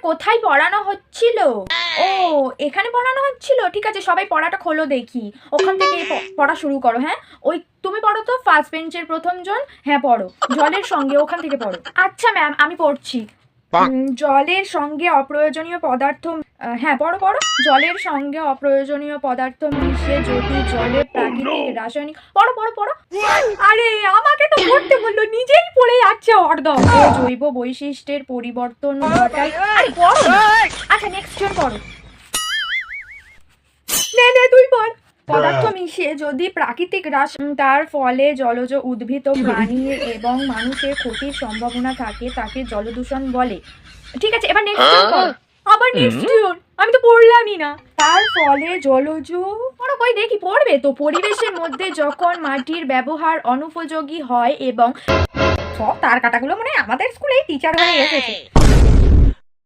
কোথায় পড়ানো হচ্ছিল? ও, এখানে পড়ানো হচ্ছিল। ঠিক আছে, সবাই পড়াটা খোলো দেখি। ওখান থেকে পড়া শুরু করো। হ্যাঁ, ওই তুমি পড়ো তো, ফার্স্ট বেঞ্চের প্রথম জন। হ্যাঁ পড়ো, জলের সঙ্গে ওখান থেকে পড়ো। আচ্ছা ম্যাম, আমি পড়ছি। জলের সঙ্গে অপ্রয়োজনীয় পদার্থ, হ্যাঁ পড়ো পড়ো। জলের সঙ্গে অপ্রয়োজনীয় পদার্থ মিশে যদি জলে প্রাকৃতিক রাসায়নিক, পড়ো পড়ো পড়ো। আরে আমাকে তো পড়তে বললো, নিজেই পড়ে যাচ্ছে হরদম। জৈব বৈশিষ্ট্যের পরিবর্তন ঘটায়। আরে পড়ো না। আচ্ছা নেক্সট জন পড়ো। নে নে তুই পড়। পদার্থ মিশে যদি প্রাকৃতিক হ্রাস, তার ফলে জলজ উদ্ভিদ ও প্রাণীর এবং মানুষের ক্ষতির সম্ভাবনা থাকে, তাকে জলদূষণ বলে। ঠিক আছে, এবার নেক্সট জন পড়। আবার নেক্সট জন, আমি তো পড়লামই না। তার ফলে জলজ, পড়ো কই দেখি, পড়বে তো। পরিবেশের মধ্যে যখন মাটির ব্যবহার অনুপযোগী হয় এবং সব তার কাটাগুলো মনে হয় আমাদের স্কুলেই টিচার হয়ে এসেছে।